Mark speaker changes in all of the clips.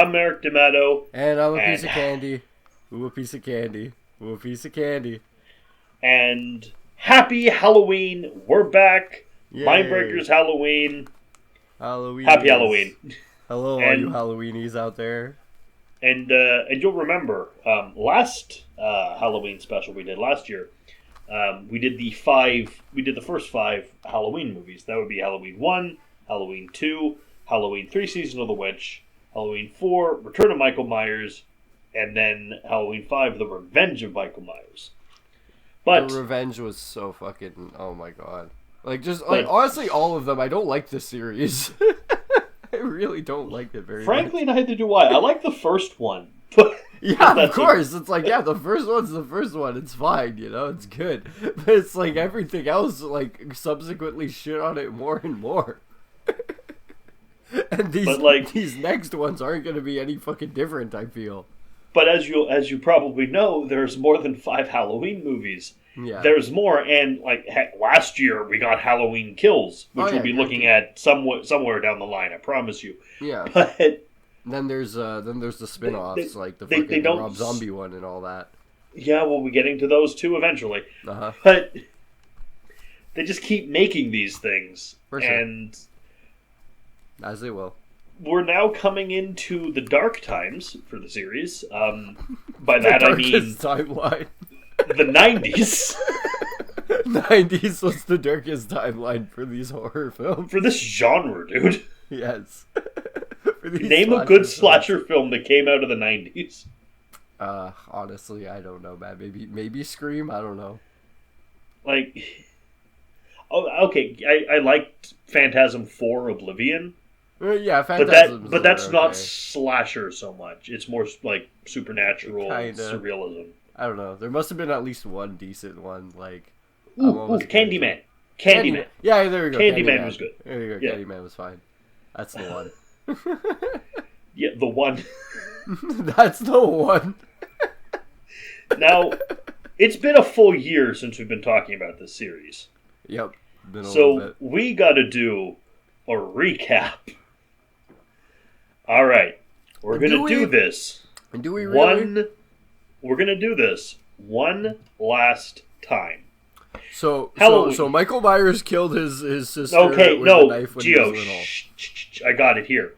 Speaker 1: I'm Eric D'Amato.
Speaker 2: And I'm a piece of candy. Ooh, a piece of candy. Ooh, a piece of candy.
Speaker 1: And happy Halloween. We're back.
Speaker 2: Yay.
Speaker 1: Mindbreakers Halloween.
Speaker 2: Halloween.
Speaker 1: Happy Halloween.
Speaker 2: Hello, all you Halloweenies out there.
Speaker 1: And you'll remember, last Halloween special we did last year, we did the first 5 Halloween movies. That would be Halloween 1, Halloween 2, Halloween 3 Season of the Witch, Halloween 4, Return of Michael Myers, and then Halloween 5, The Revenge of Michael Myers. But
Speaker 2: The Revenge was so fucking, oh my god. Honestly, all of them, I don't like this series. I really don't like it very much.
Speaker 1: Frankly, neither do I. I like the first one. But
Speaker 2: yeah, of course. It's like, yeah, the first one's the first one. It's fine, it's good. But it's like everything else, subsequently shit on it more and more. And these next ones aren't going to be any fucking different, I feel.
Speaker 1: But as you probably know, there's more than 5 Halloween movies.
Speaker 2: Yeah.
Speaker 1: There's more, and last year we got Halloween Kills, which we'll be looking at somewhere down the line. I promise you.
Speaker 2: Yeah.
Speaker 1: But
Speaker 2: then there's the spin-offs, the Rob Zombie one and all that.
Speaker 1: Yeah, we'll be getting to those too eventually.
Speaker 2: Uh-huh.
Speaker 1: But they just keep making these things,
Speaker 2: For sure.
Speaker 1: and
Speaker 2: as they will.
Speaker 1: We're now coming into the dark times for the series. By that I mean
Speaker 2: timeline.
Speaker 1: The 90s.
Speaker 2: 90s was the darkest timeline for these horror films.
Speaker 1: For this genre, dude.
Speaker 2: Yes.
Speaker 1: Name a good slasher film that came out of the 90s.
Speaker 2: Honestly, I don't know, man. Maybe Scream. I don't know.
Speaker 1: Okay. I liked Phantasm 4: Oblivion.
Speaker 2: Yeah, Phantasm.
Speaker 1: But that's not slasher so much. It's more like supernatural surrealism.
Speaker 2: I don't know. There must have been at least one decent one.
Speaker 1: Candyman. Candyman.
Speaker 2: Yeah, there we go.
Speaker 1: Candyman was good.
Speaker 2: There you go. Yeah. Candyman was fine. That's the one.
Speaker 1: Yeah, the one.
Speaker 2: That's the one.
Speaker 1: Now, it's been a full year since we've been talking about this series.
Speaker 2: Yep. Been a
Speaker 1: so
Speaker 2: little bit.
Speaker 1: We got to do a recap. All right, we're gonna do this.
Speaker 2: Do we really?
Speaker 1: We're gonna do this one last time.
Speaker 2: So Michael Myers killed his sister.
Speaker 1: Okay,
Speaker 2: with
Speaker 1: no,
Speaker 2: a knife when
Speaker 1: Gio,
Speaker 2: he was little.
Speaker 1: I got it here.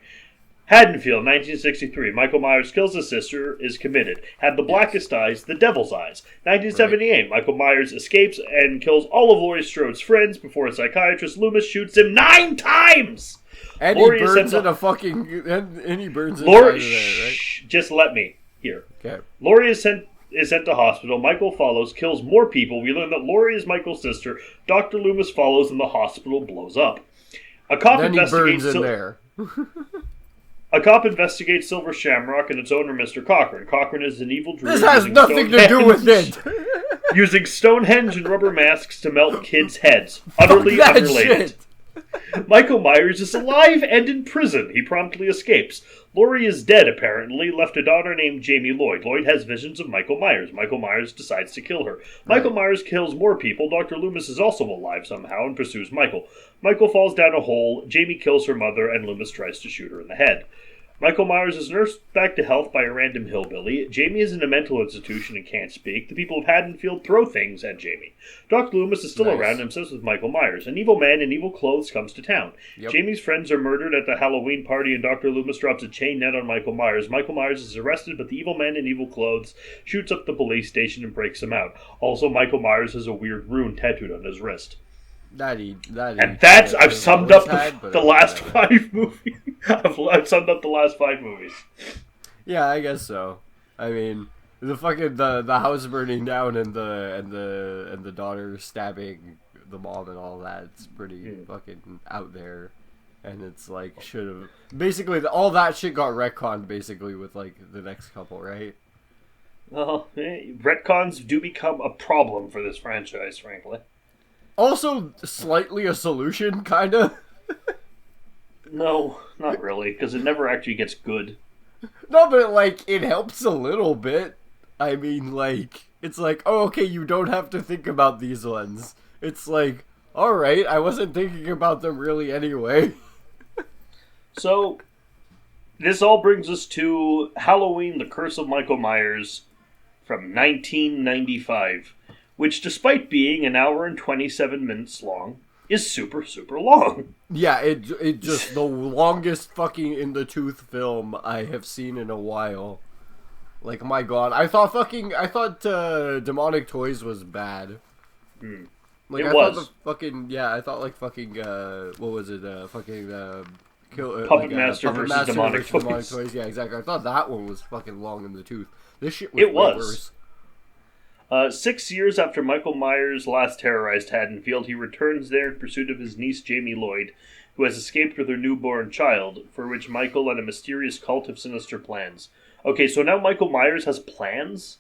Speaker 1: Haddonfield, 1963. Michael Myers kills his sister, is committed. Had the blackest eyes, the devil's eyes. 1978. Right. Michael Myers escapes and kills all of Laurie Strode's friends before a psychiatrist, Loomis, shoots him 9 times!
Speaker 2: And he burns in a fucking... And he burns inside
Speaker 1: Laurie,
Speaker 2: of there, right?
Speaker 1: Just let me. Here.
Speaker 2: Okay.
Speaker 1: Laurie is sent to hospital. Michael follows, kills more people. We learn that Laurie is Michael's sister. Dr. Loomis follows, and the hospital blows up. A cop
Speaker 2: then
Speaker 1: investigates...
Speaker 2: he burns in there.
Speaker 1: A cop investigates Silver Shamrock and its owner, Mr. Cochran. Cochran is an evil druid.
Speaker 2: This has nothing to do with it!
Speaker 1: Using Stonehenge and rubber masks to melt kids' heads. Utterly unrelated.
Speaker 2: Shit.
Speaker 1: Michael Myers is alive and in prison. He promptly escapes. Laurie is dead, apparently, left a daughter named Jamie Lloyd. Lloyd has visions of Michael Myers. Michael Myers decides to kill her. Michael Myers kills more people. Dr. Loomis is also alive somehow and pursues Michael. Michael falls down a hole. Jamie kills her mother, and Loomis tries to shoot her in the head. Michael Myers is nursed back to health by a random hillbilly. Jamie is in a mental institution and can't speak. The people of Haddonfield throw things at Jamie. Dr. Loomis is still around and obsessed with Michael Myers. An evil man in evil clothes comes to town. Yep. Jamie's friends are murdered at the Halloween party, and Dr. Loomis drops a chain net on Michael Myers. Michael Myers is arrested, but the evil man in evil clothes shoots up the police station and breaks him out. Also, Michael Myers has a weird rune tattooed on his wrist. I've summed up the last 5 movies. I've summed up the last 5 movies.
Speaker 2: Yeah, I guess so. I mean, the fucking the house burning down and the daughter stabbing the mom and all that. It's pretty fucking out there, and it's should have basically all that shit got retconned basically with the next couple, right?
Speaker 1: Well, retcons do become a problem for this franchise, frankly.
Speaker 2: Also, slightly a solution, kinda.
Speaker 1: No, not really, because it never actually gets good.
Speaker 2: No, but, it helps a little bit. I mean, it's oh, okay, you don't have to think about these ones. It's alright, I wasn't thinking about them really anyway.
Speaker 1: So, This all brings us to Halloween, The Curse of Michael Myers from 1995, which, despite being an hour and 27 minutes long, is super, super long.
Speaker 2: Yeah, it just the longest fucking in the tooth film I have seen in a while. Like, my god, I thought Demonic Toys was bad. Like,
Speaker 1: it was.
Speaker 2: I thought like fucking what was it?
Speaker 1: Puppet Master versus Demonic
Speaker 2: Toys. Yeah, exactly. I thought that one was fucking long in the tooth. This shit was worse.
Speaker 1: 6 years after Michael Myers last terrorized Haddonfield, he returns there in pursuit of his niece Jamie Lloyd, who has escaped with her newborn child, for which Michael and a mysterious cult have sinister plans. Okay, so now Michael Myers has plans?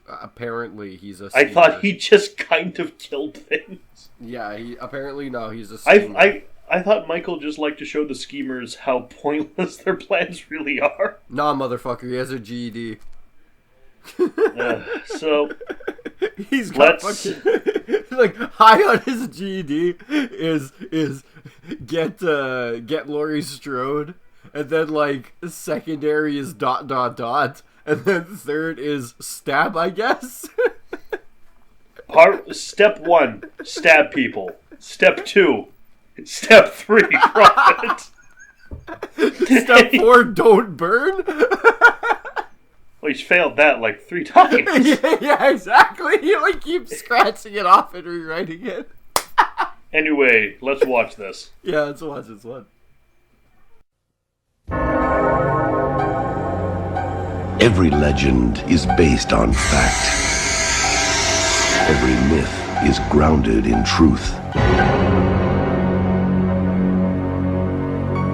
Speaker 2: Apparently, he's a
Speaker 1: schemer. I thought he just kind of killed things.
Speaker 2: Yeah, he's a schemer.
Speaker 1: I thought Michael just liked to show the schemers how pointless their plans really are.
Speaker 2: Nah, motherfucker, he has a GED.
Speaker 1: So
Speaker 2: he's got fucking like high on his GED is get Laurie Strode, and then like secondary is ... and then third is stab, I guess.
Speaker 1: Step 1, stab people. Step 2, Step 3, profit.
Speaker 2: Step 4, don't burn.
Speaker 1: Well, he's failed that like 3 times.
Speaker 2: yeah, exactly. He like keeps scratching it off and rewriting it.
Speaker 1: Anyway, let's watch this.
Speaker 2: Yeah, let's watch this one.
Speaker 3: Every legend is based on fact. Every myth is grounded in truth.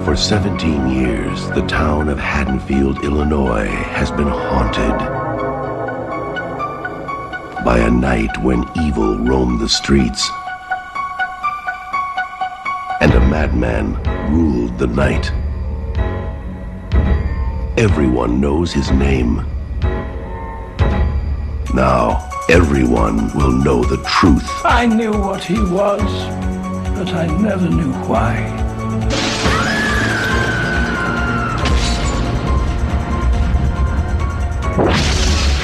Speaker 3: For 17 years, the town of Haddonfield, Illinois, has been haunted by a night when evil roamed the streets and a madman ruled the night. Everyone knows his name. Now, everyone will know the truth.
Speaker 4: I knew what he was, but I never knew why.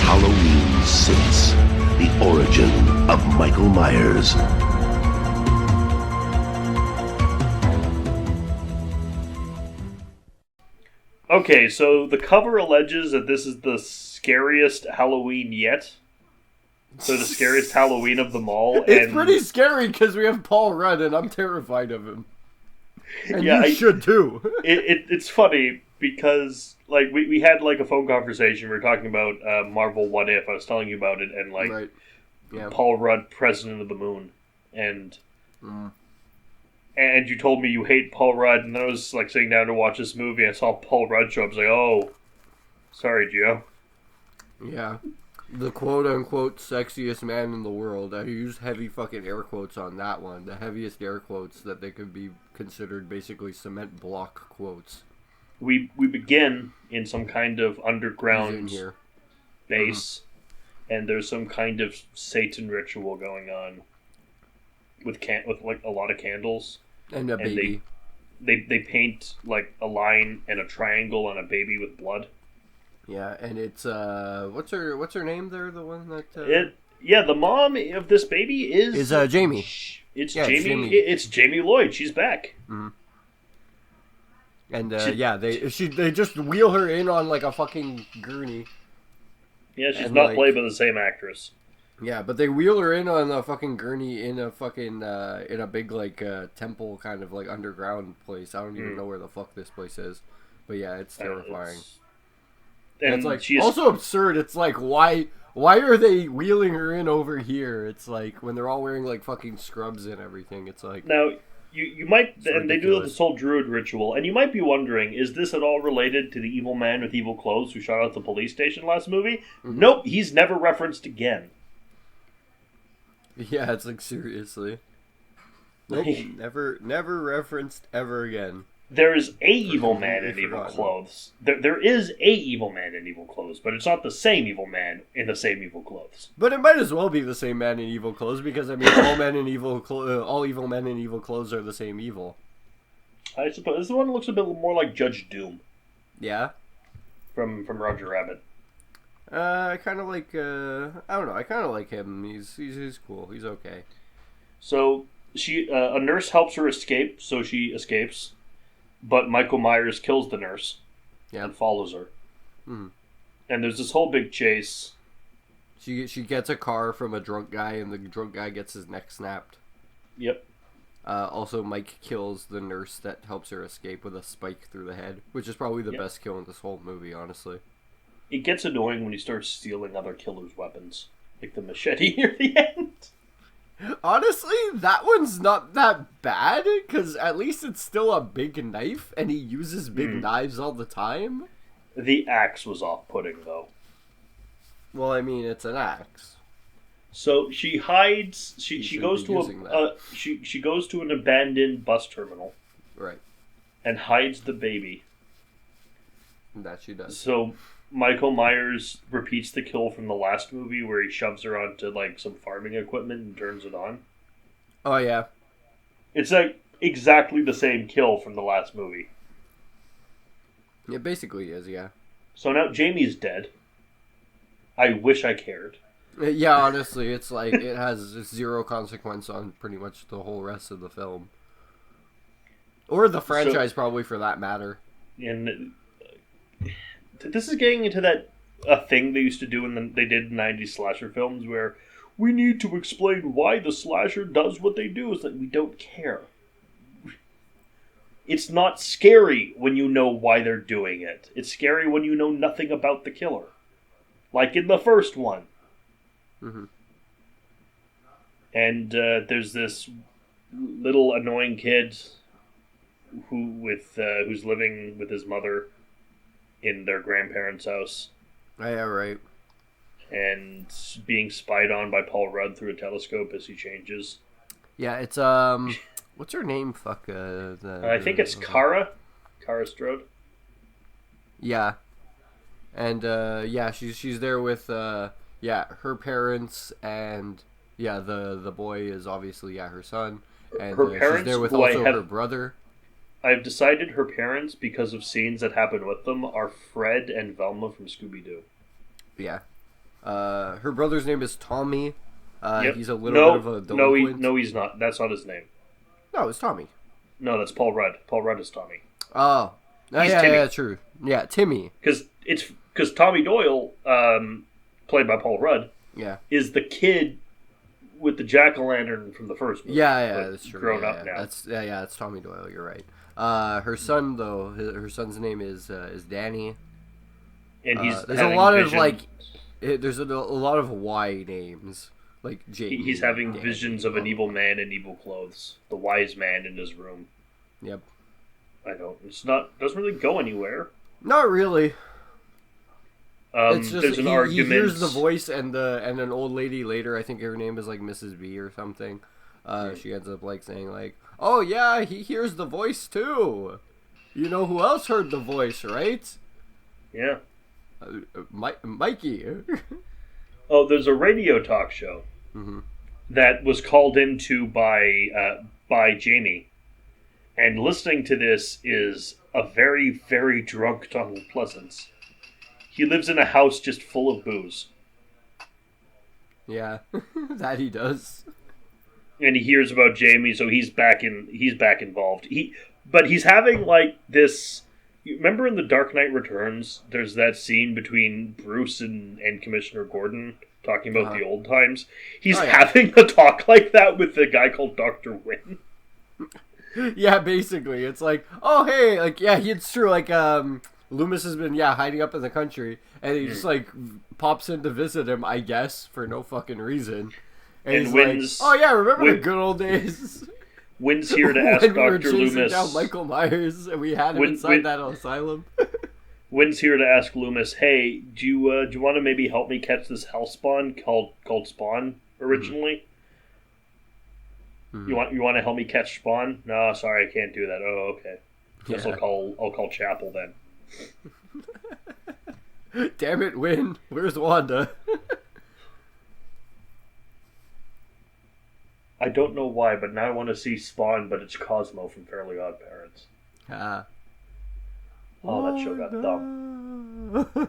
Speaker 3: Halloween 6, the origin of Michael Myers.
Speaker 1: Okay, so the cover alleges that this is the scariest Halloween yet. So the scariest Halloween of them all.
Speaker 2: It's pretty scary because we have Paul Rudd and I'm terrified of him. And yeah, you should too.
Speaker 1: It's funny because like we had like a phone conversation. We were talking about Marvel What If. I was telling you about it, and like
Speaker 2: right. Yeah.
Speaker 1: Paul Rudd, President of the Moon, and you told me you hate Paul Rudd, and then I was like sitting down to watch this movie. And I saw Paul Rudd show up. I was like, oh, sorry, Joe.
Speaker 2: Yeah, the quote-unquote sexiest man in the world. I used heavy fucking air quotes on that one. The heaviest air quotes that they could be considered basically cement block quotes.
Speaker 1: We begin in some kind of underground base, and there's some kind of Satan ritual going on with like a lot of candles
Speaker 2: and a baby.
Speaker 1: They paint like a line and a triangle and a baby with blood.
Speaker 2: Yeah, and it's what's her name there? The one that
Speaker 1: the mom of this baby is
Speaker 2: Jamie.
Speaker 1: It's Jamie. It's Jamie Lloyd. She's back.
Speaker 2: Mm-hmm. And they just wheel her in on like a fucking gurney.
Speaker 1: Yeah, she's not played by the same actress.
Speaker 2: Yeah, but they wheel her in on a fucking gurney in a fucking in a big like temple kind of like underground place. I don't even know where the fuck this place is, but yeah, it's terrifying. It's like also absurd. It's like why are they wheeling her in over here? It's like when they're all wearing like fucking scrubs and everything. It's like
Speaker 1: now. You might, and they do this whole druid ritual, and you might be wondering, is this at all related to the evil man with evil clothes who shot out the police station last movie? Mm-hmm. Nope, he's never referenced again.
Speaker 2: Yeah, it's like, seriously. Nope, never referenced ever again.
Speaker 1: There is a evil man in evil clothes. There is a evil man in evil clothes, but it's not the same evil man in the same evil clothes.
Speaker 2: But it might as well be the same man in evil clothes because I mean, all evil men in evil clothes are the same evil.
Speaker 1: I suppose this one looks a bit more like Judge Doom.
Speaker 2: Yeah.
Speaker 1: From Roger Rabbit.
Speaker 2: I kind of like. I don't know. I kind of like him. He's cool. He's okay.
Speaker 1: So a nurse helps her escape, so she escapes, but Michael Myers kills the nurse and follows her.
Speaker 2: Mm-hmm.
Speaker 1: And there's this whole big chase.
Speaker 2: She gets a car from a drunk guy, and the drunk guy gets his neck snapped.
Speaker 1: Yep.
Speaker 2: Also, Mike kills the nurse that helps her escape with a spike through the head, which is probably the best kill in this whole movie, honestly.
Speaker 1: It gets annoying when you start stealing other killers' weapons, like the machete near the end.
Speaker 2: Honestly, that one's not that bad, because at least it's still a big knife, and he uses big knives all the time.
Speaker 1: The axe was off-putting, though.
Speaker 2: Well, I mean, it's an axe.
Speaker 1: So she hides. She goes to she goes to an abandoned bus terminal.
Speaker 2: Right.
Speaker 1: And hides the baby.
Speaker 2: That she does.
Speaker 1: So Michael Myers repeats the kill from the last movie where he shoves her onto like some farming equipment and turns it on.
Speaker 2: Oh yeah.
Speaker 1: It's like exactly the same kill from the last movie.
Speaker 2: It basically is, yeah.
Speaker 1: So now Jamie's dead. I wish I cared.
Speaker 2: Yeah, honestly, it's like it has zero consequence on pretty much the whole rest of the film. Or the franchise, probably, for that matter.
Speaker 1: And this is getting into that a thing they used to do they did in 90s slasher films where we need to explain why the slasher does what they do. It's like, we don't care. It's not scary when you know why they're doing it. It's scary when you know nothing about the killer. Like in the first one.
Speaker 2: Mm-hmm.
Speaker 1: And there's this little annoying kid who's living with his mother in their grandparents' house.
Speaker 2: Yeah, right.
Speaker 1: And being spied on by Paul Rudd through a telescope as he changes.
Speaker 2: Yeah, it's what's her name? Fuck.
Speaker 1: I think it's Kara Strode.
Speaker 2: Yeah, and she's there with her parents, and the boy is obviously her son, and
Speaker 1: her parents,
Speaker 2: she's there with also her brother.
Speaker 1: I've decided her parents, because of scenes that happen with them, are Fred and Velma from Scooby-Doo.
Speaker 2: Yeah. Her brother's name is Tommy. He's a little bit of a delinquent.
Speaker 1: No, he's not. That's not his name.
Speaker 2: No, it's Tommy.
Speaker 1: No, that's Paul Rudd. Paul Rudd is Tommy.
Speaker 2: Oh. Yeah, true. Yeah, Timmy.
Speaker 1: Because Tommy Doyle, played by Paul Rudd, is the kid with the jack-o'-lantern from the first movie.
Speaker 2: Yeah, that's true.
Speaker 1: Grown up now.
Speaker 2: That's Tommy Doyle. You're right. Her son, though, her son's name is Danny.
Speaker 1: And
Speaker 2: there's a lot of there's a lot of Y names, like Jamie.
Speaker 1: He's having
Speaker 2: Danny,
Speaker 1: visions of an evil man in evil clothes, the wise man in his room.
Speaker 2: Yep.
Speaker 1: Doesn't really go anywhere.
Speaker 2: Not really.
Speaker 1: It's just there's an argument.
Speaker 2: He hears the voice and an old lady later. I think her name is like Mrs. B or something. She ends up like saying like, "Oh yeah, he hears the voice too. You know who else heard the voice, right?"
Speaker 1: Yeah.
Speaker 2: Mikey.
Speaker 1: Oh, there's a radio talk show that was called into by Jamie, and listening to this is a very, very drunk Donald Pleasance. He lives in a house just full of booze.
Speaker 2: Yeah, that he does.
Speaker 1: And he hears about Jamie, so he's back involved. But he's having like this. You remember in The Dark Knight Returns, there's that scene between Bruce and Commissioner Gordon talking about the old times. He's having a talk like that with a guy called Dr. Wynn.
Speaker 2: Yeah, basically, it's like, oh hey, like it's true. Like Loomis has been hiding up in the country, and he just like pops in to visit him, I guess, for no fucking reason. And he's
Speaker 1: Wynn's,
Speaker 2: like, oh yeah, remember the good old days?
Speaker 1: Wynn's here to ask
Speaker 2: when
Speaker 1: Dr.
Speaker 2: we were
Speaker 1: Loomis.
Speaker 2: Down Michael Myers, and we had him inside that asylum.
Speaker 1: Wynn's here to ask Loomis, hey, do you want to maybe help me catch this hellspawn called Spawn originally? You want to help me catch Spawn? No, sorry, I can't do that. Oh, okay. Guess I'll call Chapel then.
Speaker 2: Damn it, Wynn. Where's Wanda?
Speaker 1: I don't know why, but now I want to see Spawn, but it's Cosmo from Fairly Odd Parents. Oh, that show got dumb.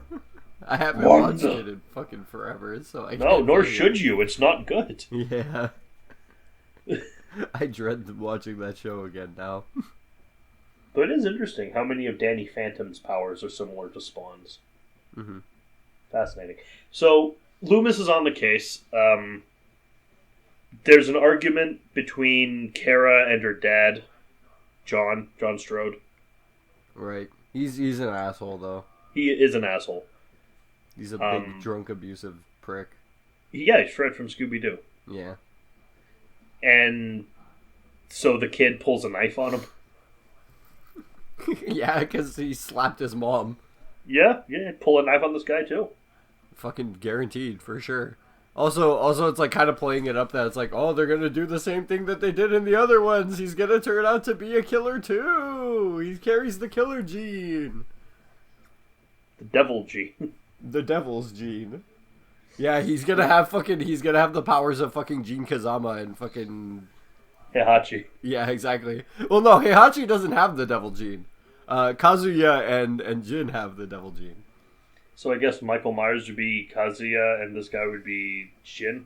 Speaker 2: I haven't
Speaker 1: Wanda.
Speaker 2: watched it in fucking forever, so I
Speaker 1: No,
Speaker 2: can't
Speaker 1: nor
Speaker 2: tell you.
Speaker 1: should you. It's not good.
Speaker 2: Yeah. I dread watching that show again now.
Speaker 1: But it is interesting how many of Danny Phantom's powers are similar to Spawn's.
Speaker 2: Mm-hmm.
Speaker 1: Fascinating. So, Loomis is on the case. There's an argument between Kara and her dad, John Strode.
Speaker 2: Right. He's an asshole, though.
Speaker 1: He is an asshole.
Speaker 2: He's a big, drunk, abusive prick.
Speaker 1: Yeah, he's Fred from Scooby-Doo.
Speaker 2: Yeah.
Speaker 1: And so the kid pulls a knife on him.
Speaker 2: Yeah, because he slapped his mom.
Speaker 1: Yeah, pull a knife on this guy, too.
Speaker 2: Fucking guaranteed, for sure. Also, it's like kind of playing it up that it's like, oh, they're gonna do the same thing that they did in the other ones. He's gonna turn out to be a killer too. He carries the killer gene,
Speaker 1: The devil gene.
Speaker 2: the devil's gene. Yeah, he's gonna have the powers of fucking Gene Kazama and fucking.
Speaker 1: Heihachi.
Speaker 2: Yeah, exactly. Well, no, Heihachi doesn't have the devil gene. Kazuya and Jin have the devil gene.
Speaker 1: So I guess Michael Myers would be Kazuya and this guy would be Shin?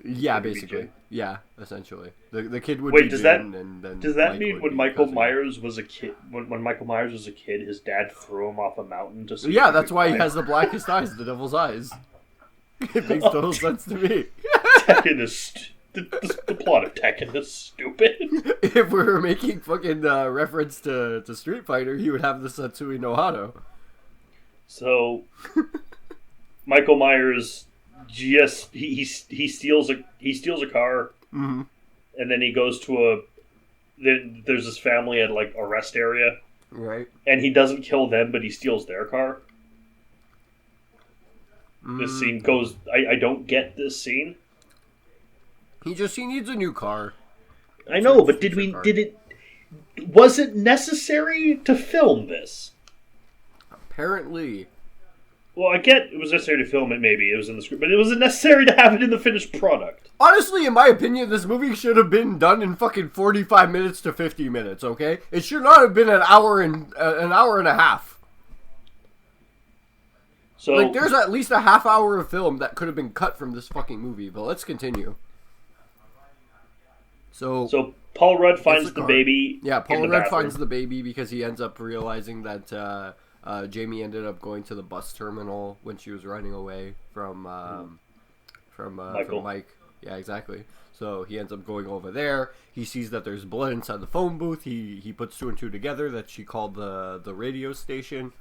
Speaker 2: Yeah,
Speaker 1: Would it be
Speaker 2: basically.
Speaker 1: Jin?
Speaker 2: Yeah, essentially. The kid would
Speaker 1: Wait,
Speaker 2: be
Speaker 1: does
Speaker 2: Jin,
Speaker 1: that-
Speaker 2: and then
Speaker 1: Does that
Speaker 2: Mike
Speaker 1: mean
Speaker 2: would
Speaker 1: when
Speaker 2: be
Speaker 1: Michael
Speaker 2: Kazuya.
Speaker 1: Myers was a kid, when Michael Myers was a kid, his dad threw him off a mountain to see if
Speaker 2: Yeah,
Speaker 1: he
Speaker 2: that's
Speaker 1: could
Speaker 2: why he
Speaker 1: climb?
Speaker 2: has the blackest eyes, the devil's eyes. It makes total sense to me.
Speaker 1: Tekken is the plot of Tekken is stupid.
Speaker 2: If we were making fucking reference to Street Fighter, he would have the Satsui no Hado.
Speaker 1: So Michael Myers just he steals a car,
Speaker 2: Mhm.
Speaker 1: and then he goes to there's this family at like a rest area,
Speaker 2: Right.
Speaker 1: and he doesn't kill them, but he steals their car. This scene goes. I don't get this scene.
Speaker 2: He needs a new car.
Speaker 1: I know, but was it necessary to film this?
Speaker 2: Apparently.
Speaker 1: Well, I get it was necessary to film it, maybe. It was in the script, but it wasn't necessary to have it in the finished product.
Speaker 2: Honestly, in my opinion, this movie should have been done in fucking 45 minutes to 50 minutes, okay? It should not have been an hour and a half.
Speaker 1: So,
Speaker 2: Like, there's at least a half hour of film that could have been cut from this fucking movie, but let's continue. So
Speaker 1: Paul Rudd finds
Speaker 2: the
Speaker 1: the
Speaker 2: car.
Speaker 1: baby.
Speaker 2: Yeah,
Speaker 1: in
Speaker 2: Paul
Speaker 1: the
Speaker 2: Rudd
Speaker 1: bathroom.
Speaker 2: finds the baby because he ends up realizing that Jamie ended up going to the bus terminal when she was running away from Mike. Yeah, exactly. So he ends up going over there. He sees that there's blood inside the phone booth. He puts two and two together that she called the radio station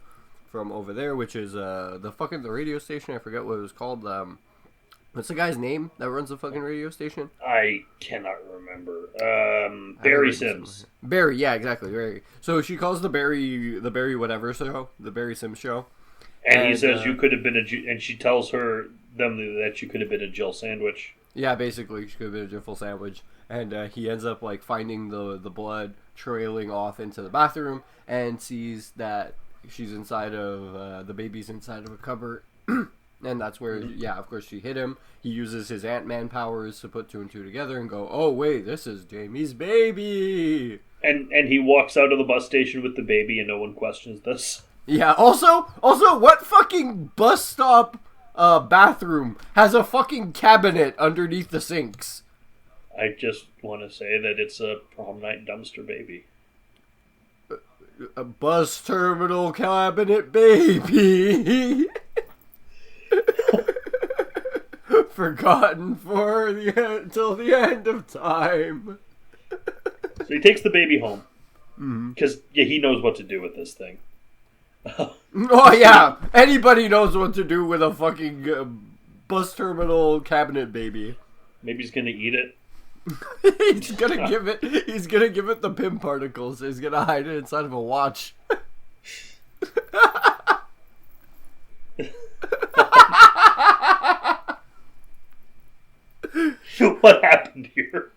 Speaker 2: from over there, which is the radio station. I forget what it was called. What's the guy's name that runs the fucking radio station?
Speaker 1: I cannot remember. Barry Sims.
Speaker 2: Barry, yeah, exactly, Barry. So she calls the Barry whatever show, the Barry Sims show.
Speaker 1: And he says you could have been and she tells them that you could have been a Jill sandwich.
Speaker 2: Yeah, basically, she could have been a Jiffle sandwich. And he ends up like finding the blood trailing off into the bathroom and sees that she's inside of the baby's inside of a cupboard. And that's where, yeah, of course, she hit him. He uses his Ant-Man powers to put two and two together and go, oh, wait, this is Jamie's baby.
Speaker 1: And he walks out of the bus station with the baby, and no one questions this.
Speaker 2: Yeah, also, what fucking bus stop bathroom has a fucking cabinet underneath the sinks?
Speaker 1: I just want to say that it's a prom night dumpster baby.
Speaker 2: A bus terminal cabinet baby. Forgotten till the end of time.
Speaker 1: So he takes the baby home. Because he knows what to do with this thing.
Speaker 2: Oh yeah, anybody knows what to do with a fucking bus terminal cabinet baby.
Speaker 1: Maybe he's going to eat it.
Speaker 2: He's gonna give it the Pym particles. He's gonna hide it inside of a watch.
Speaker 1: What happened here?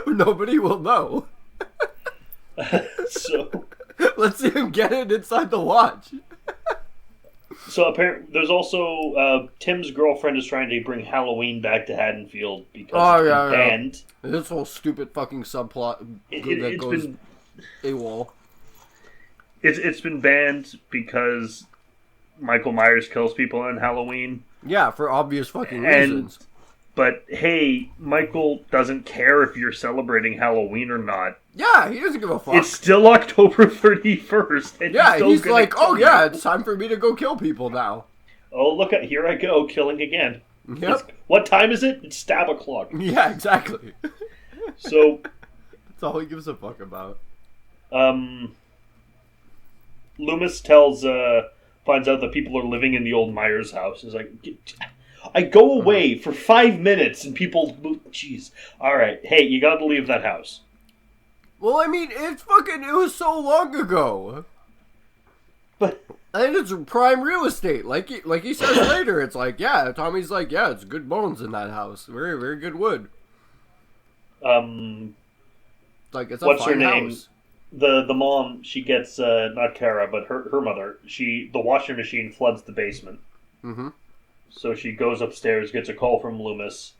Speaker 2: Nobody will know.
Speaker 1: So
Speaker 2: Let's see him get it inside the watch.
Speaker 1: apparently, there's also Tim's girlfriend is trying to bring Halloween back to Haddonfield because it's been banned.
Speaker 2: This whole stupid fucking subplot that
Speaker 1: It's
Speaker 2: goes
Speaker 1: been
Speaker 2: AWOL.
Speaker 1: It's been banned because Michael Myers kills people on Halloween.
Speaker 2: Yeah, for obvious fucking reasons.
Speaker 1: But hey, Michael doesn't care if you're celebrating Halloween or not.
Speaker 2: Yeah, he doesn't give a fuck.
Speaker 1: It's still October 31st. And
Speaker 2: yeah, he's
Speaker 1: still
Speaker 2: like, oh yeah, it's time for me to go kill people now.
Speaker 1: Oh, look, here I go, killing again.
Speaker 2: Yep.
Speaker 1: What time is it? It's stab o'clock.
Speaker 2: Yeah, exactly.
Speaker 1: So...
Speaker 2: That's all he gives a fuck about.
Speaker 1: Loomis finds out that people are living in the old Myers house. He's like, I go away for 5 minutes and people... Jeez. Alright, hey, you gotta leave that house.
Speaker 2: Well, I mean, it was so long ago.
Speaker 1: But...
Speaker 2: And it's prime real estate. Like he says later, it's like, yeah, Tommy's like, yeah, it's good bones in that house. Very, very good wood. Like, it's a
Speaker 1: what's
Speaker 2: fine
Speaker 1: her name?
Speaker 2: house.
Speaker 1: The mom, she gets, not Kara, but her mother, the washing machine floods the basement.
Speaker 2: Mm-hmm.
Speaker 1: So she goes upstairs, gets a call from Loomis,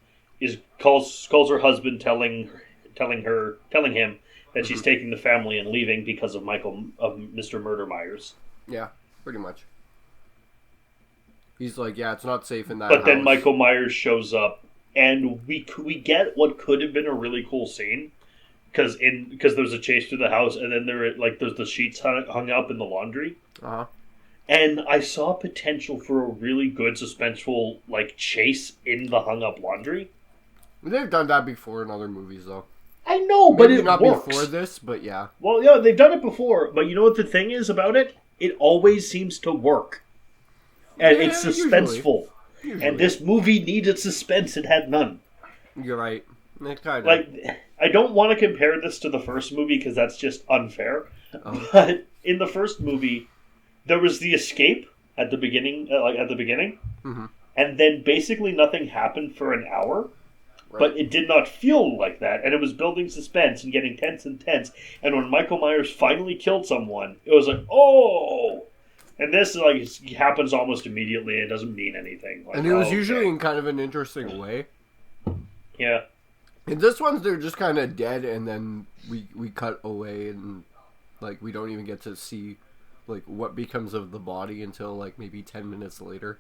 Speaker 1: calls her husband, telling him that she's taking the family and leaving because of Mr. Murder Myers.
Speaker 2: Yeah, pretty much. He's like, yeah, it's not safe in that house.
Speaker 1: But then Michael Myers shows up, and we get what could have been a really cool scene, because there's a chase through the house, and then there's the sheets hung up in the laundry.
Speaker 2: Uh-huh.
Speaker 1: And I saw potential for a really good suspenseful chase in the hung up laundry.
Speaker 2: They've done that before in other movies, though.
Speaker 1: I know, but it
Speaker 2: not
Speaker 1: works.
Speaker 2: Before this, but yeah.
Speaker 1: Well, yeah, they've done it before, but you know what the thing is about it? It always seems to work. And
Speaker 2: Yeah,
Speaker 1: it's suspenseful.
Speaker 2: Usually.
Speaker 1: And this movie needed suspense, it had none.
Speaker 2: You're right. It kind of.
Speaker 1: I don't want to compare this to the first movie because that's just unfair.
Speaker 2: Oh.
Speaker 1: But in the first movie, there was the escape at the beginning,
Speaker 2: Mm-hmm.
Speaker 1: and then basically nothing happened for an hour.
Speaker 2: Right.
Speaker 1: But it did not feel like that, and it was building suspense and getting tense and tense. And when Michael Myers finally killed someone, it was like, oh! And this happens almost immediately. It doesn't mean anything.
Speaker 2: And it was usually in kind of an interesting way.
Speaker 1: Yeah.
Speaker 2: In this one, they're just kind of dead, and then we cut away, and we don't even get to see what becomes of the body until maybe 10 minutes later.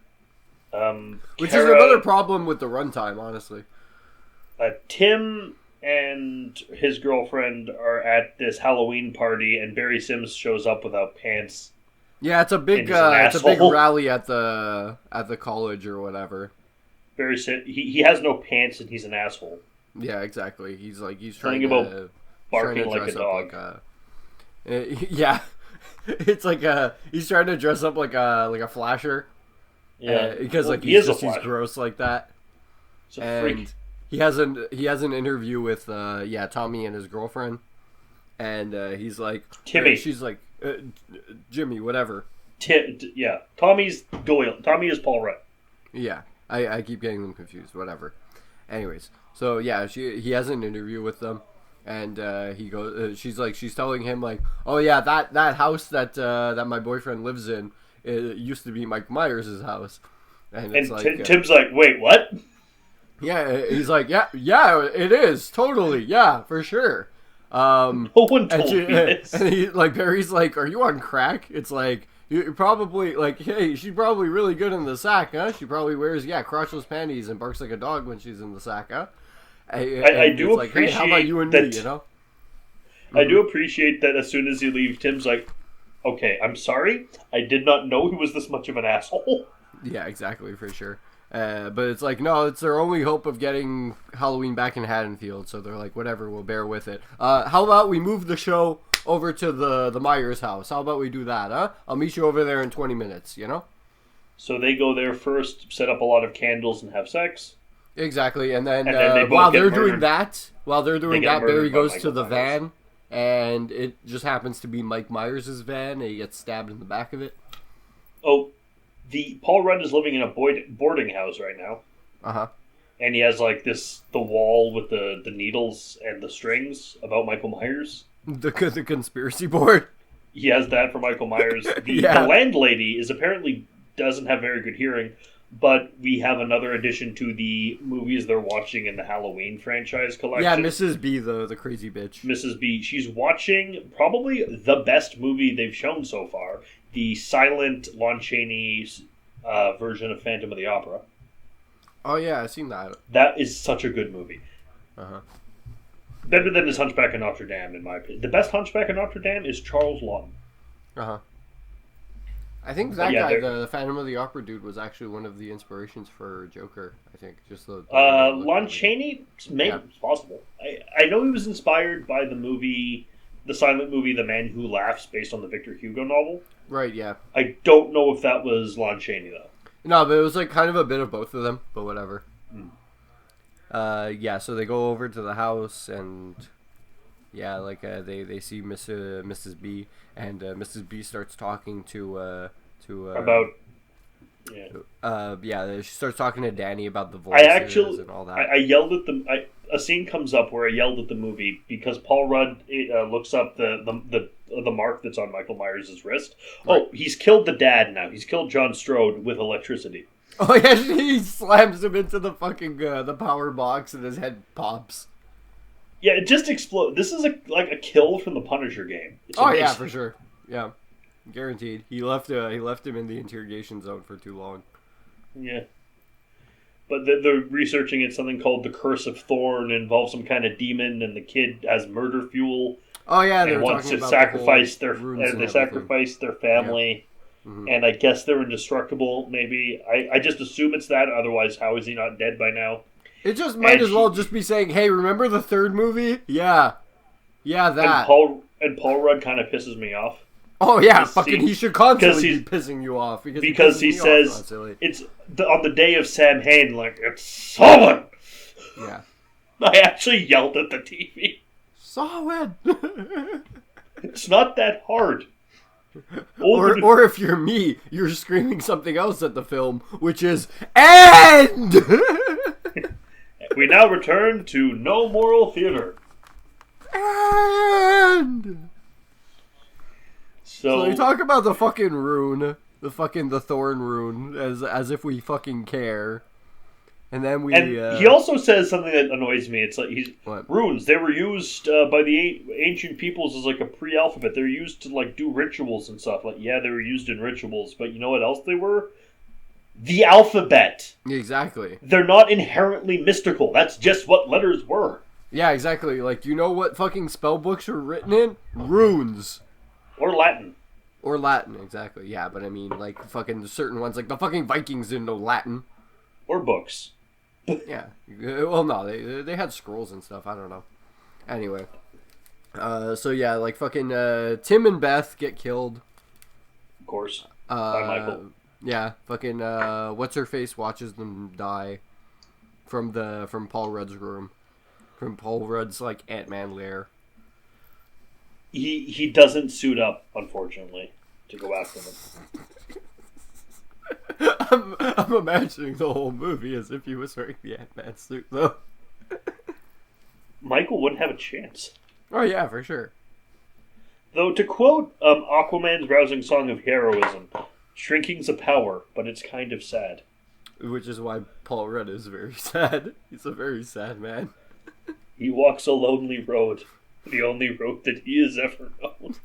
Speaker 2: Which is another problem with the runtime, honestly.
Speaker 1: Tim and his girlfriend are at this Halloween party, and Barry Sims shows up without pants.
Speaker 2: Yeah, it's a big rally at the college or whatever.
Speaker 1: Barry Sims, he has no pants and he's an asshole.
Speaker 2: Yeah, exactly. He's
Speaker 1: trying about barking like a dog.
Speaker 2: Yeah, it's he's trying to dress up like a flasher.
Speaker 1: Yeah,
Speaker 2: because he's gross like that.
Speaker 1: It's a freak.
Speaker 2: He has an interview with Tommy and his girlfriend, and he's like
Speaker 1: Timmy.
Speaker 2: She's like Jimmy, whatever.
Speaker 1: Tommy's Doyle. Tommy is Paul Rudd.
Speaker 2: Yeah, I keep getting them confused. Whatever. Anyways, so yeah, he has an interview with them, and he goes. She's telling him oh yeah, that house that my boyfriend lives in, it used to be Mike Myers' house, and it's
Speaker 1: Tim's like, wait, what?
Speaker 2: Yeah, he's like, yeah, it is, totally, yeah, for sure.
Speaker 1: No one told me this.
Speaker 2: And he, Barry's like, are you on crack? It's like, you're probably, hey, she's probably really good in the sack, huh? She probably wears, crotchless panties and barks like a dog when she's in the sack, huh?
Speaker 1: I do appreciate
Speaker 2: hey, how about you and me, you know?
Speaker 1: I do appreciate that as soon as he leaves, Tim's like, okay, I'm sorry, I did not know he was this much of an asshole.
Speaker 2: Yeah, exactly, for sure. But it's no, it's their only hope of getting Halloween back in Haddonfield, so they're like, whatever, we'll bear with it. How about we move the show over to the Myers house? How about we do that, huh? I'll meet you over there in 20 minutes, you know?
Speaker 1: So they go there first, set up a lot of candles and have sex.
Speaker 2: Exactly, and then
Speaker 1: while they're
Speaker 2: doing that, Barry goes to the
Speaker 1: Myers.
Speaker 2: van, and it just happens to be Mike Myers' van, and he gets stabbed in the back of it.
Speaker 1: Oh, Paul Rudd is living in a boarding house right now.
Speaker 2: Uh-huh.
Speaker 1: And he has the wall with the needles and the strings about Michael Myers.
Speaker 2: The conspiracy board.
Speaker 1: He has that for Michael Myers. The
Speaker 2: Yeah.
Speaker 1: landlady apparently doesn't have very good hearing, but we have another addition to the movies they're watching in the Halloween franchise collection.
Speaker 2: Yeah, Mrs. B, the crazy bitch.
Speaker 1: Mrs. B. She's watching probably the best movie they've shown so far, the silent Lon Chaney version of Phantom of the Opera.
Speaker 2: Oh yeah, I've seen that.
Speaker 1: That is such a good movie.
Speaker 2: Uh-huh.
Speaker 1: Better than his Hunchback of Notre Dame, in my opinion. The best Hunchback of Notre Dame is Charles Lawton.
Speaker 2: Uh-huh. I think that
Speaker 1: Yeah,
Speaker 2: guy, the Phantom of the Opera dude, was actually one of the inspirations for Joker, I think. Just the
Speaker 1: Lon Chaney? Maybe it's possible. I know he was inspired by the silent movie The Man Who Laughs, based on the Victor Hugo novel.
Speaker 2: Right, yeah.
Speaker 1: I don't know if that was Lon Chaney, though.
Speaker 2: No, but it was like kind of a bit of both of them, but whatever. Yeah, so they go over to the house and yeah, like they see Mrs. B, and Mrs. B starts talking to
Speaker 1: About
Speaker 2: she starts talking to Danny about the voices and all that.
Speaker 1: I yelled at them. A scene comes up where I yelled at the movie because Paul Rudd looks up the mark that's on Michael Myers' wrist. Right. Oh, he's killed the dad now. He's killed John Strode with electricity.
Speaker 2: Oh yeah, he slams him into the fucking the power box and his head pops.
Speaker 1: Yeah, it just explodes. This is like a kill from the Punisher game. It's
Speaker 2: oh
Speaker 1: amazing.
Speaker 2: Yeah, for sure. Yeah, guaranteed. He left him in the interrogation zone for too long.
Speaker 1: Yeah. But they're researching it. Something called the Curse of Thorn. It involves some kind of demon, and the kid has murder fuel.
Speaker 2: Oh yeah,
Speaker 1: they wants to sacrifice their family. Yeah. Mm-hmm. And I guess they're indestructible. Maybe I just assume it's that. Otherwise, how is he not dead by now?
Speaker 2: It just might as well just be saying, "Hey, remember the third movie? Yeah, that."
Speaker 1: And Paul Rudd kind of pisses me off.
Speaker 2: Oh yeah, he should constantly be pissing you off because
Speaker 1: he says it's on the day of Sam Hain, like it's Samhain.
Speaker 2: Yeah,
Speaker 1: I actually yelled at the TV.
Speaker 2: Samhain.
Speaker 1: It's not that hard.
Speaker 2: Or if you're me, you're screaming something else at the film, which is end.
Speaker 1: We now return to No Moral Theater.
Speaker 2: And so we talk about the fucking rune, the thorn rune, as if we fucking care. And then
Speaker 1: he also says something that annoys me. It's like runes. They were used by the ancient peoples as like a pre-alphabet. They're used to like do rituals and stuff. Like they were used in rituals, but you know what else they were? The alphabet.
Speaker 2: Exactly.
Speaker 1: They're not inherently mystical. That's just what letters were.
Speaker 2: Yeah, exactly. Like, you know what fucking spell books were written in? Runes.
Speaker 1: Or Latin.
Speaker 2: Or Latin, exactly. Yeah, but I mean, like, fucking certain ones, like the fucking Vikings didn't know Latin.
Speaker 1: Or books.
Speaker 2: Yeah. Well, no, they had scrolls and stuff. I don't know. Anyway. So yeah, like fucking Tim and Beth get killed.
Speaker 1: Of course. By Michael.
Speaker 2: Yeah, fucking what's her face watches them die from Paul Rudd's room. From Paul Rudd's like Ant-Man lair.
Speaker 1: He doesn't suit up, unfortunately, to go after them.
Speaker 2: I'm imagining the whole movie as if he was wearing the Ant-Man suit, though.
Speaker 1: Michael wouldn't have a chance.
Speaker 2: Oh yeah, for sure.
Speaker 1: Though, to quote Aquaman's rousing song of heroism, shrinking's a power, but it's kind of sad.
Speaker 2: Which is why Paul Rudd is very sad. He's a very sad man.
Speaker 1: He walks a lonely road, the only road that he has ever known.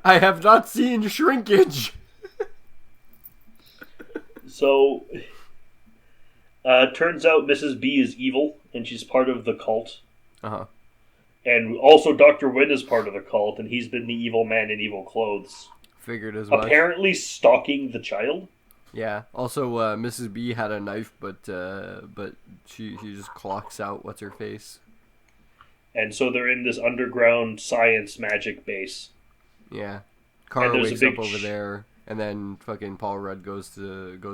Speaker 2: I have not seen shrinkage.
Speaker 1: So, turns out Mrs. B is evil, and she's part of the cult.
Speaker 2: Uh-huh.
Speaker 1: And also Dr. Wynn is part of the cult, and he's been the evil man in evil clothes.
Speaker 2: Figured as much.
Speaker 1: Apparently stalking the child.
Speaker 2: Yeah. Also, Mrs. B had a knife, but she just clocks out what's her face.
Speaker 1: And so they're in this underground science magic base.
Speaker 2: Yeah. Kara wakes up over there, and then fucking Paul Rudd goes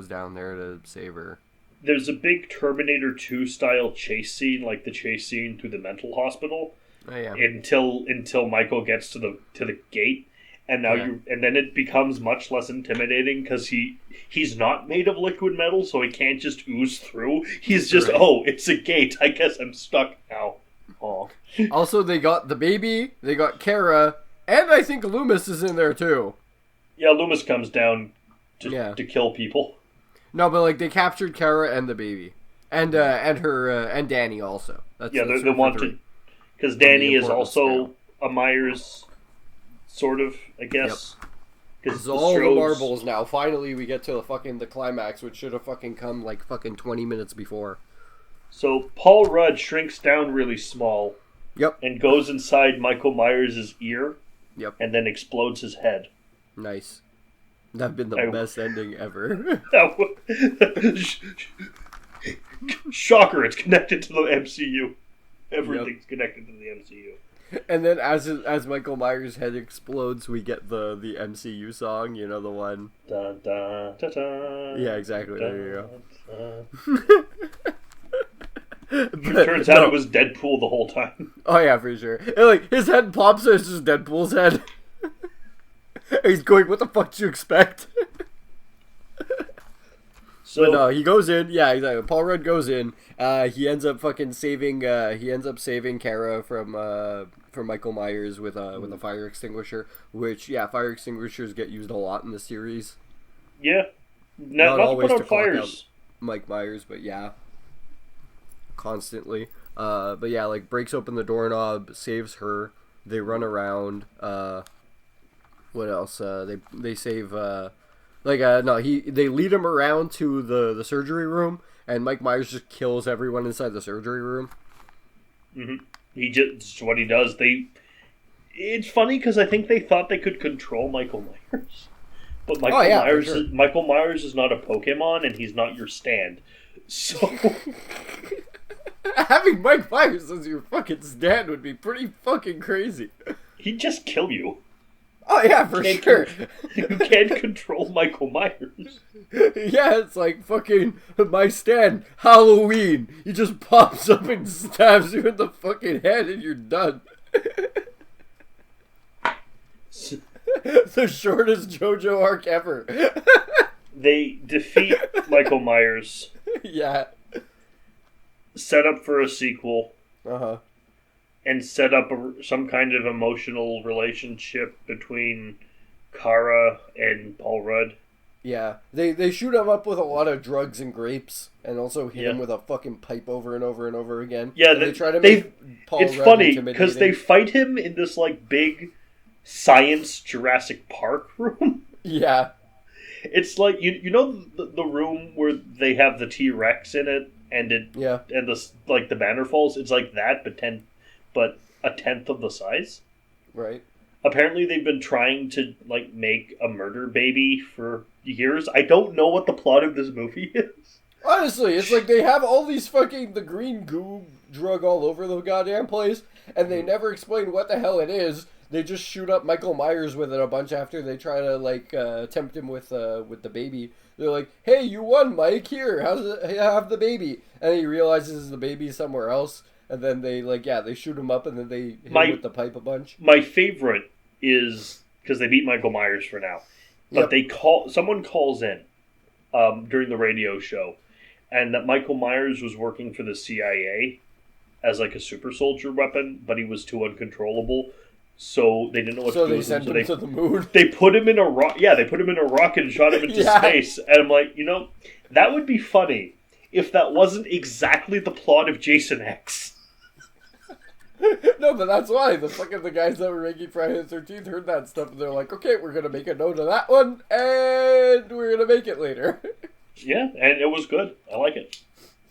Speaker 2: down there to save her. There's a big Terminator 2 style chase scene, like the chase scene through the mental hospital. Oh, yeah.
Speaker 1: Until Michael gets to the gate. And now and then it becomes much less intimidating because he's not made of liquid metal, so he can't just ooze through. He's just it's a gate. I guess I'm stuck now. Oh.
Speaker 2: Also, they got the baby, they got Kara, and I think Loomis is in there too.
Speaker 1: Yeah, Loomis comes down to kill people.
Speaker 2: No, but like they captured Kara and the baby, and her and Danny also. That's
Speaker 1: They want to, because Danny is also a Myers, sort of, I guess.
Speaker 2: This is all the marbles now. Finally, we get to the climax, which should have fucking come like fucking 20 minutes before.
Speaker 1: So Paul Rudd shrinks down really small.
Speaker 2: Yep.
Speaker 1: And goes inside Michael Myers' ear.
Speaker 2: Yep.
Speaker 1: And then explodes his head.
Speaker 2: Nice. That'd been the best ending ever.
Speaker 1: Shocker! It's connected to the MCU. Everything's connected to the MCU.
Speaker 2: And then as Michael Myers' head explodes, we get the MCU song, you know, the one.
Speaker 1: Dun, dun, dun, dun,
Speaker 2: yeah, exactly.
Speaker 1: Dun,
Speaker 2: there you go.
Speaker 1: It turns out it was Deadpool the whole time.
Speaker 2: Oh yeah, for sure. And, like, his head pops, and it's just Deadpool's head. He's going, what the fuck do you expect?
Speaker 1: So
Speaker 2: but no, he goes in. Yeah, exactly. Paul Rudd goes in. He ends up fucking saving. He ends up saving Kara from Michael Myers with a fire extinguisher. Which fire extinguishers get used a lot in the series.
Speaker 1: Yeah, not to put on fires.
Speaker 2: Mike Myers, but yeah, constantly. But yeah, like breaks open the doorknob, saves her. They run around. What else? They save. They lead him around to the surgery room, and Mike Myers just kills everyone inside the surgery room.
Speaker 1: Mm-hmm. It's what he does. It's funny because I think they thought they could control Michael Myers, but Michael Myers is not a Pokemon, and he's not your stand. So
Speaker 2: having Mike Myers as your fucking stand would be pretty fucking crazy.
Speaker 1: He'd just kill you.
Speaker 2: Oh yeah, for sure.
Speaker 1: You can't control Michael Myers.
Speaker 2: Yeah, it's like fucking my stand, Halloween. He just pops up and stabs you in the fucking head and you're done. The shortest JoJo arc ever.
Speaker 1: They defeat Michael Myers.
Speaker 2: Yeah.
Speaker 1: Set up for a sequel.
Speaker 2: Uh-huh.
Speaker 1: And set up some kind of emotional relationship between Kara and Paul Rudd.
Speaker 2: Yeah. They shoot him up with a lot of drugs and grapes, and also hit him with a fucking pipe over and over and over again.
Speaker 1: Yeah,
Speaker 2: they try to make Paul
Speaker 1: it's
Speaker 2: Rudd
Speaker 1: funny, because they fight him in this, like, big science Jurassic Park room.
Speaker 2: Yeah. It's
Speaker 1: like, you know the room where they have the T-Rex in it, and the banner falls? It's like that, but a tenth of the size.
Speaker 2: Right.
Speaker 1: Apparently they've been trying to, like, make a murder baby for years. I don't know what the plot of this movie is.
Speaker 2: Honestly, it's like they have all these fucking, the green goo drug all over the goddamn place, and they never explain what the hell it is. They just shoot up Michael Myers with it a bunch after they try to, like, tempt him with the baby. They're like, hey, you won, Mike, here, have the baby. And he realizes the baby's somewhere else. And then they shoot him up, and then they hit him with the pipe a bunch.
Speaker 1: My favorite is, because they beat Michael Myers for now, but someone calls in during the radio show, and that Michael Myers was working for the CIA as like a super soldier weapon, but he was too uncontrollable, so they didn't know what to do.
Speaker 2: So they sent him to the moon.
Speaker 1: They put him in a they put him in a rocket and shot him into space, and I'm like, that would be funny if that wasn't exactly the plot of Jason X.
Speaker 2: No, but that's why the guys that were making Friday the 13th heard that stuff, and they're like, okay, we're gonna make a note of that one, and we're gonna make it later.
Speaker 1: Yeah, and it was good. I like it.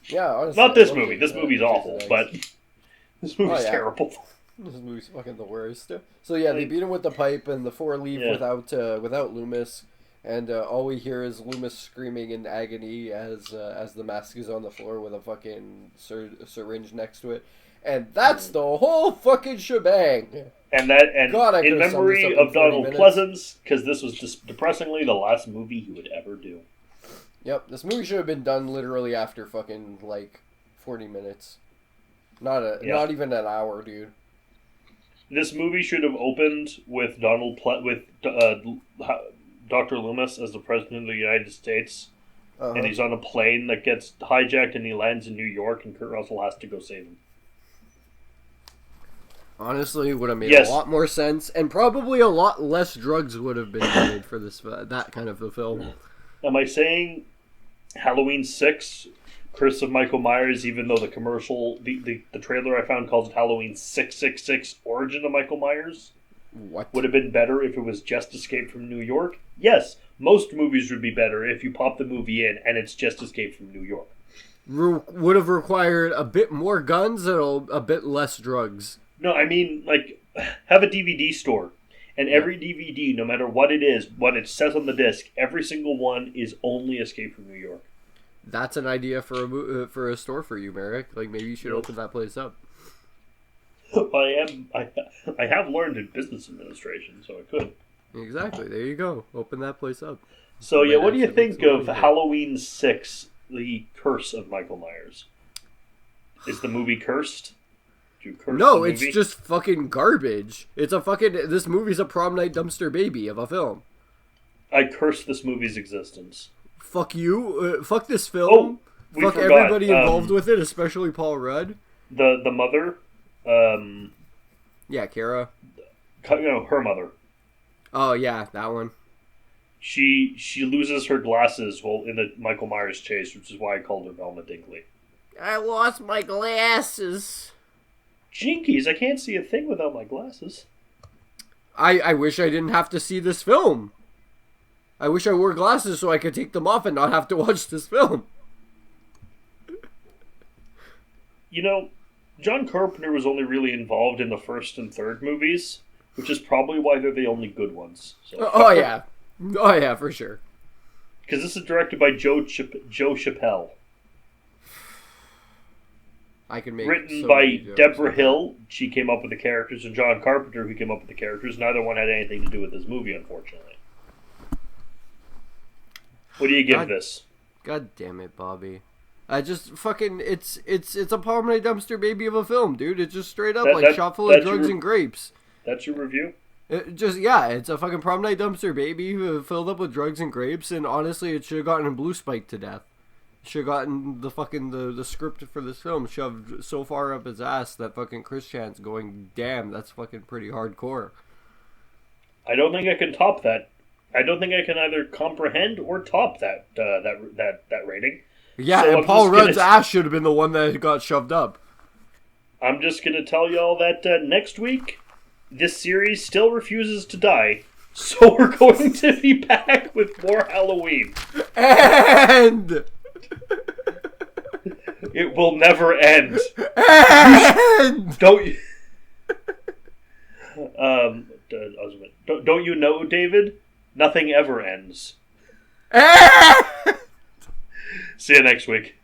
Speaker 2: Yeah, honestly.
Speaker 1: Not this movie. This movie's awful, but this movie's terrible.
Speaker 2: This movie's fucking the worst. So yeah, they beat him with the pipe, and the four leave without Loomis, and all we hear is Loomis screaming in agony as the mask is on the floor with a fucking syringe next to it. And that's the whole fucking shebang.
Speaker 1: And in memory of Donald Pleasance, because this was just depressingly the last movie he would ever do.
Speaker 2: Yep, this movie should have been done literally after fucking, like, 40 minutes. Not even an hour, dude.
Speaker 1: This movie should have opened with Dr. Loomis as the President of the United States. Uh-huh. And he's on a plane that gets hijacked and he lands in New York and Kurt Russell has to go save him.
Speaker 2: Honestly, it would have made a lot more sense, and probably a lot less drugs would have been needed for this that kind of a film.
Speaker 1: Am I saying Halloween 6, Curse of Michael Myers, even though the commercial, the trailer I found calls it Halloween 666, Origin of Michael Myers?
Speaker 2: What?
Speaker 1: Would have been better if it was just Escape from New York? Yes, most movies would be better if you pop the movie in and it's just Escape from New York.
Speaker 2: Would have required a bit more guns and a bit less drugs.
Speaker 1: No, I mean, like, have a DVD store. And every DVD, no matter what it is, what it says on the disc, every single one is only Escape from New York.
Speaker 2: That's an idea for a store for you, Merrick. Like, maybe you should open that place up.
Speaker 1: I have learned in business administration, so I could.
Speaker 2: Exactly. There you go. Open that place up.
Speaker 1: So, yeah, what do you think of Halloween 6, The Curse of Michael Myers? Is the movie cursed? Do you curse
Speaker 2: No,
Speaker 1: the
Speaker 2: it's
Speaker 1: movie?
Speaker 2: just fucking garbage. It's a fucking... This movie's a prom night dumpster baby of a film.
Speaker 1: I curse this movie's existence.
Speaker 2: Fuck you. Fuck this film.
Speaker 1: We
Speaker 2: Fuck
Speaker 1: forgot,
Speaker 2: everybody involved with it, especially Paul Rudd.
Speaker 1: The mother...
Speaker 2: Yeah, Kara.
Speaker 1: her mother.
Speaker 2: Oh, yeah, that one.
Speaker 1: She loses her glasses while in the Michael Myers chase, which is why I called her Velma Dinkley.
Speaker 2: I lost my glasses.
Speaker 1: Jinkies, I can't see a thing without my glasses.
Speaker 2: I wish I didn't have to see this film. I wish I wore glasses so I could take them off and not have to watch this film.
Speaker 1: You know, John Carpenter was only really involved in the first and third movies, which is probably why they're the only good ones. So,
Speaker 2: Oh, yeah. Oh, yeah, for sure.
Speaker 1: Because this is directed by Joe Chappelle.
Speaker 2: I can make
Speaker 1: Written
Speaker 2: so
Speaker 1: by
Speaker 2: many jokes.
Speaker 1: Deborah Hill. She came up with the characters, and John Carpenter, who came up with the characters. Neither one had anything to do with this movie, unfortunately. What do you give this?
Speaker 2: God damn it, Bobby. I just fucking... It's a prom night dumpster baby of a film, dude. It's just straight up shot full of drugs and grapes.
Speaker 1: That's your review?
Speaker 2: It's a fucking prom night dumpster baby filled up with drugs and grapes, and honestly, it should have gotten Blue Spike to death. Should have gotten the fucking the script for this film shoved so far up his ass that fucking Chris Chan's going, damn, that's fucking pretty hardcore.
Speaker 1: I don't think I can top that. I don't think I can either comprehend or top that rating.
Speaker 2: Yeah,
Speaker 1: So
Speaker 2: and
Speaker 1: I'm
Speaker 2: Paul
Speaker 1: just gonna-
Speaker 2: Rudd's ass should have been the one that got shoved up.
Speaker 1: I'm just going to tell y'all that next week, this series still refuses to die. So we're going to be back with more Halloween.
Speaker 2: And
Speaker 1: It will never end.
Speaker 2: and
Speaker 1: Don't you? Don't you know, David? Nothing ever ends.
Speaker 2: and
Speaker 1: See you next week.